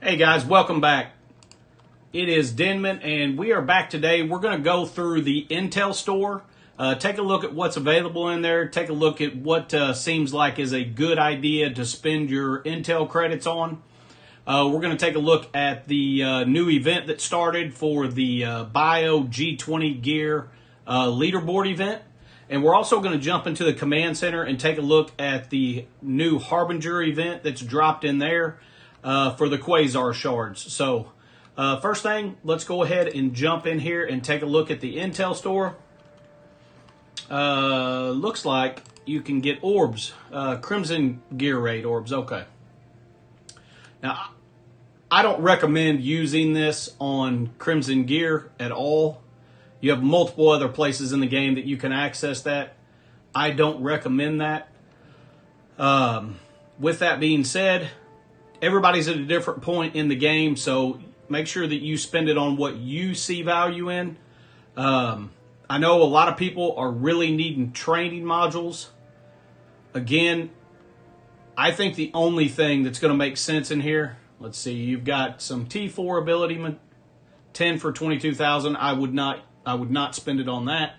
Hey guys, welcome back. It is Denman, and we are back today. We're going to go through the Intel store, take a look at what's available in there, take a look at what seems like is a good idea to spend your Intel credits on. We're going to take a look at the new event that started for the Bio G20 Gear Leaderboard event. And we're also going to jump into the Command Center and take a look at the new Harbinger event that's dropped in there for the Quasar shards. So first thing, let's go ahead and jump in here and take a look at the Intel store. Looks like you can get orbs, Crimson Gear Raid orbs. Okay. Now, I don't recommend using this on Crimson Gear at all. You have multiple other places in the game that you can access that. I don't recommend that. With that being said, everybody's at a different point in the game, so make sure that you spend it on what you see value in. I know a lot of people are really needing training modules. Again, I think the only thing that's going to make sense in here, let's see, you've got some T4 ability, 10 for 22,000. I would not spend it on that.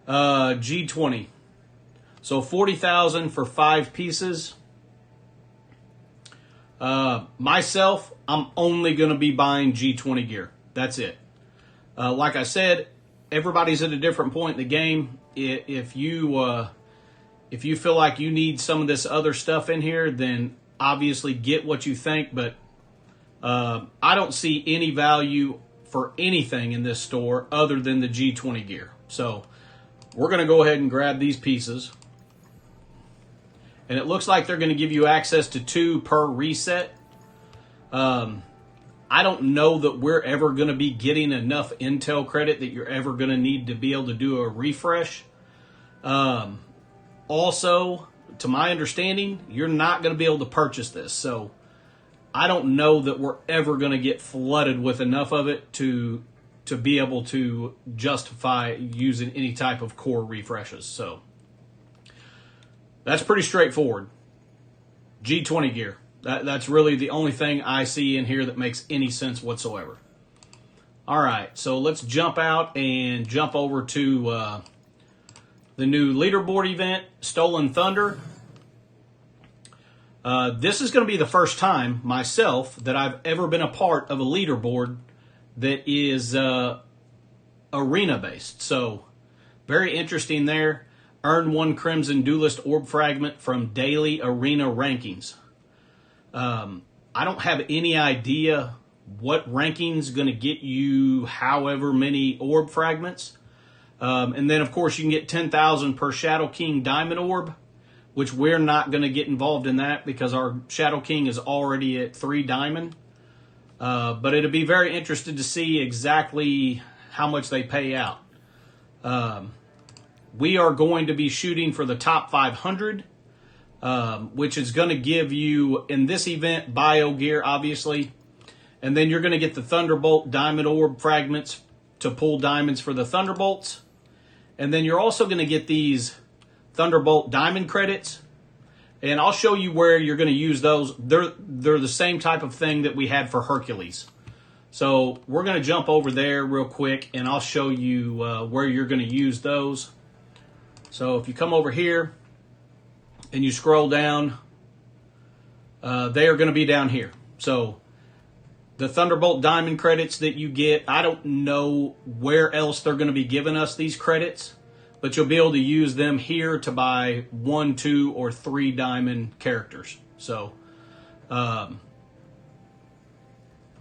G20. So 40,000 for 5 pieces. Myself, I'm only going to be buying G20 gear. That's it. Like I said, everybody's at a different point in the game. If you feel like you need some of this other stuff in here, then obviously get what you think. But I don't see any value for anything in this store other than the G20 gear. So we're going to go ahead and grab these pieces. And it looks like they're going to give you access to 2 per reset. I don't know that we're ever going to be getting enough Intel credit that you're ever going to need to be able to do a refresh. Also, to my understanding, you're not going to be able to purchase this. So I don't know that we're ever going to get flooded with enough of it to be able to justify using any type of core refreshes. So that's pretty straightforward. G20 gear. That's really the only thing I see in here that makes any sense whatsoever. All right, so let's jump out and jump over to the new leaderboard event, Stolen Thunder. This is going to be the first time myself that I've ever been a part of a leaderboard that is arena-based. So very interesting there. Earn 1 Crimson Duelist Orb Fragment from daily arena rankings. I don't have any idea what ranking's going to get you however many orb fragments. And then, of course, you can get 10,000 per Shadow King Diamond Orb, which we're not going to get involved in that because our Shadow King is already at 3 diamond. But it'll be very interesting to see exactly how much they pay out. We are going to be shooting for the top 500, which is going to give you, in this event, Bio Gear, obviously. And then you're going to get the Thunderbolt Diamond Orb fragments to pull diamonds for the Thunderbolts. And then you're also going to get these Thunderbolt Diamond credits. And I'll show you where you're going to use those. They're the same type of thing that we had for Hercules. So we're going to jump over there real quick, and I'll show you where you're going to use those. So if you come over here and you scroll down, they are going to be down here. So the Thunderbolt Diamond credits that you get, I don't know where else they're going to be giving us these credits, but you'll be able to use them here to buy 1, 2, or 3 diamond characters. So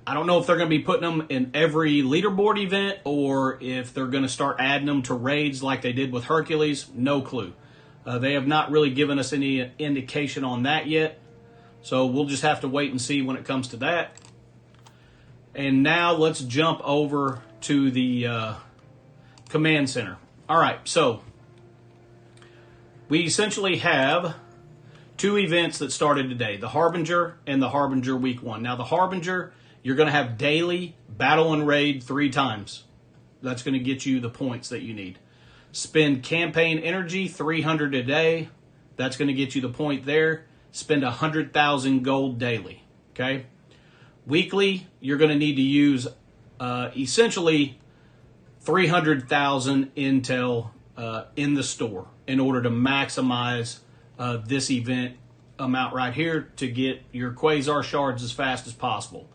I don't know if they're going to be putting them in every leaderboard event or if they're going to start adding them to raids like they did with Hercules. No clue. They have not really given us any indication on that yet. So we'll just have to wait and see when it comes to that. And now let's jump over to the Command Center. All right, so we essentially have 2 events that started today, the Harbinger and the Harbinger Week 1. Now, the Harbinger, you're going to have daily battle and raid 3 times. That's going to get you the points that you need. Spend campaign energy, 300 a day. That's going to get you the point there. Spend 100,000 gold daily. Okay? Weekly, you're going to need to use essentially 300,000 Intel in the store in order to maximize this event amount right here to get your Quasar shards as fast as possible.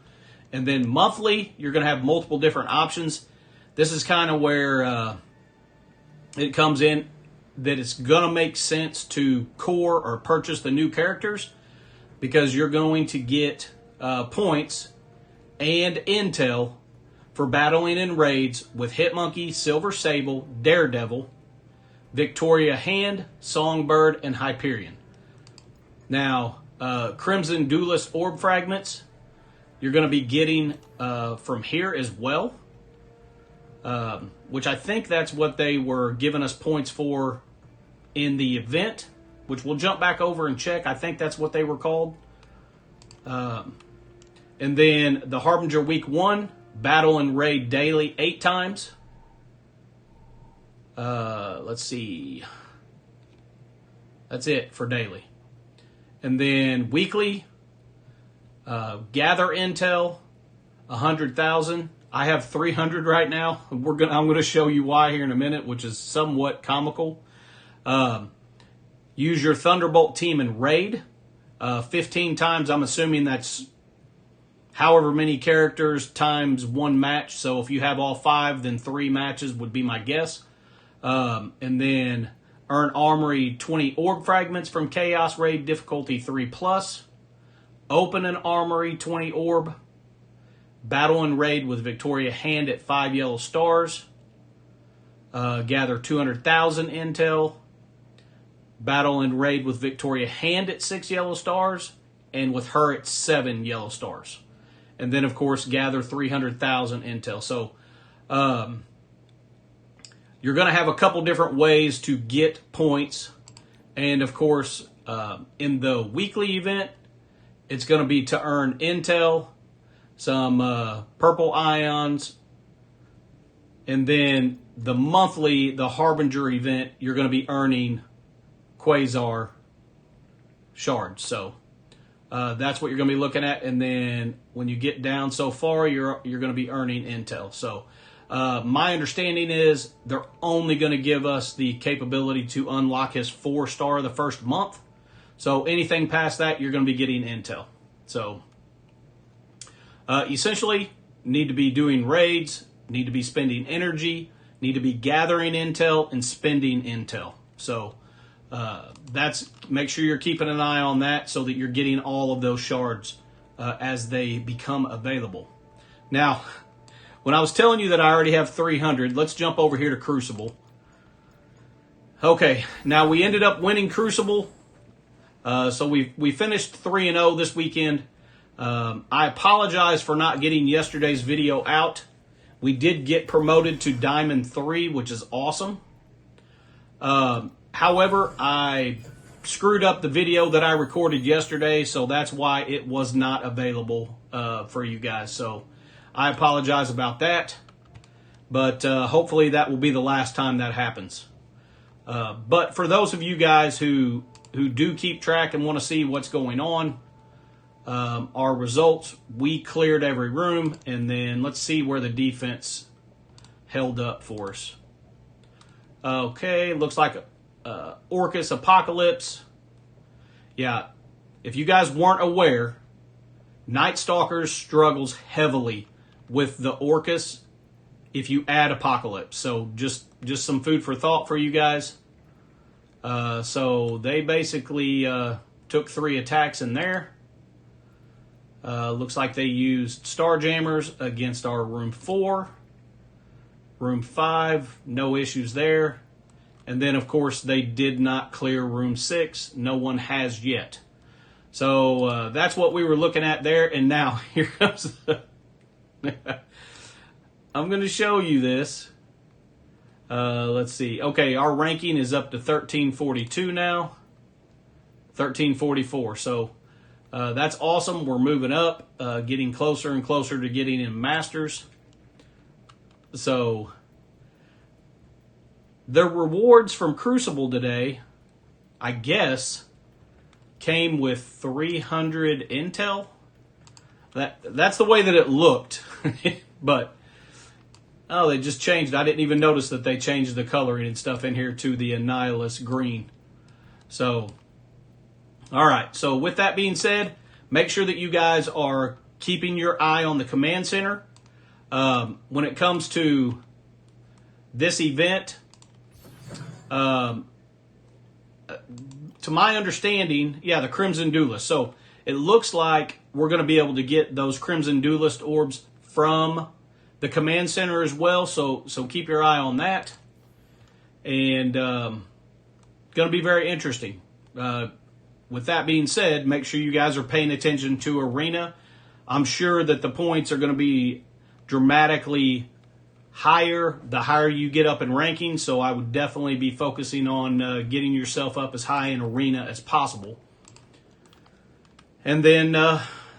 And then monthly, you're going to have multiple different options. This is kind of where it comes in that it's going to make sense to core or purchase the new characters, because you're going to get points and intel for battling in raids with Hitmonkey, Silver Sable, Daredevil, Victoria Hand, Songbird, and Hyperion. Now, Crimson Duelist Orb Fragments, you're going to be getting from here as well, which I think that's what they were giving us points for in the event, which we'll jump back over and check. I think that's what they were called. And then the Harbinger Week 1, Battle and Raid Daily 8 times. Let's see. That's it for daily. And then weekly, Gather Intel, 100,000. I have 300 right now. I'm going to show you why here in a minute, which is somewhat comical. Use your Thunderbolt team in raid 15 times. I'm assuming that's however many characters times one match. So if you have all 5, then 3 matches would be my guess. And then earn Armory 20 Orb Fragments from Chaos Raid difficulty 3+. Open an Armory 20 Orb. Battle and Raid with Victoria Hand at 5 yellow stars. Gather 200,000 Intel. Battle and Raid with Victoria Hand at 6 yellow stars. And with her at 7 yellow stars. And then, of course, gather 300,000 Intel. So, you're going to have a couple different ways to get points. And, of course, in the weekly event, it's going to be to earn Intel, some purple ions, and then the monthly, the Harbinger event, you're going to be earning Quasar shards. So that's what you're going to be looking at. And then when you get down so far, you're going to be earning Intel. So my understanding is they're only going to give us the capability to unlock his 4-star the first month. So anything past that, you're going to be getting Intel. So essentially, need to be doing raids, need to be spending energy, need to be gathering Intel and spending Intel. So make sure you're keeping an eye on that so that you're getting all of those shards as they become available. Now, when I was telling you that I already have 300, let's jump over here to Crucible. Okay, now we ended up winning Crucible. So we finished 3-0 this weekend. I apologize for not getting yesterday's video out. We did get promoted to Diamond 3, which is awesome. However, I screwed up the video that I recorded yesterday, so that's why it was not available for you guys. So I apologize about that, but hopefully that will be the last time that happens. But for those of you guys who do keep track and want to see what's going on, our results, we cleared every room, and then let's see where the defense held up for us. Okay, looks like Orcus Apocalypse. Yeah, if you guys weren't aware, Night Stalkers struggles heavily with the Orcus if you add Apocalypse. So just some food for thought for you guys. So they basically took 3 attacks in there. Looks like they used Starjammers against our room 4. Room 5, no issues there. And then, of course, they did not clear room 6. No one has yet. So that's what we were looking at there. And now, here comes the... I'm going to show you this. Let's see. Okay, our ranking is up to 1342 now. 1344. So that's awesome. We're moving up, getting closer and closer to getting in Masters. So the rewards from Crucible today, I guess, came with 300 Intel. That's the way that it looked. But, oh, they just changed. I didn't even notice that they changed the coloring and stuff in here to the Annihilus green. So, all right. So with that being said, make sure that you guys are keeping your eye on the command center. When it comes to this event, to my understanding, yeah, the Crimson Duelist. So it looks like we're going to be able to get those Crimson Duelist orbs from the command center as well. So keep your eye on that. And going to be very interesting. With that being said, make sure you guys are paying attention to Arena. I'm sure that the points are going to be dramatically higher the higher you get up in ranking, so I would definitely be focusing on getting yourself up as high in Arena as possible. And then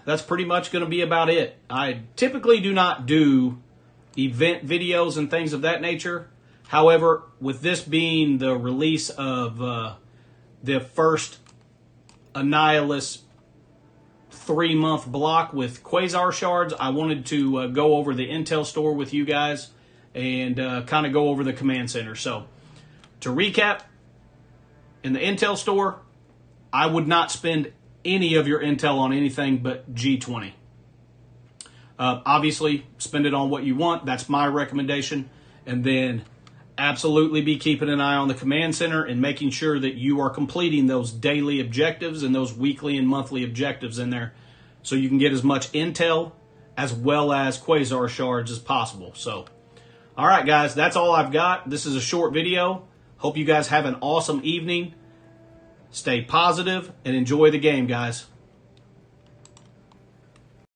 that's pretty much going to be about it. I typically do not do event videos and things of that nature. However, with this being the release of the first Annihilus 3-month block with Quasar shards, I wanted to go over the Intel store with you guys and kind of go over the command center. So to recap, in the Intel store, I would not spend any of your Intel on anything but G20. Obviously, spend it on what you want. That's my recommendation. And then absolutely be keeping an eye on the command center and making sure that you are completing those daily objectives and those weekly and monthly objectives in there so you can get as much Intel as well as Quasar shards as possible. So, all right, guys, that's all I've got. This is a short video. Hope you guys have an awesome evening. Stay positive and enjoy the game, guys.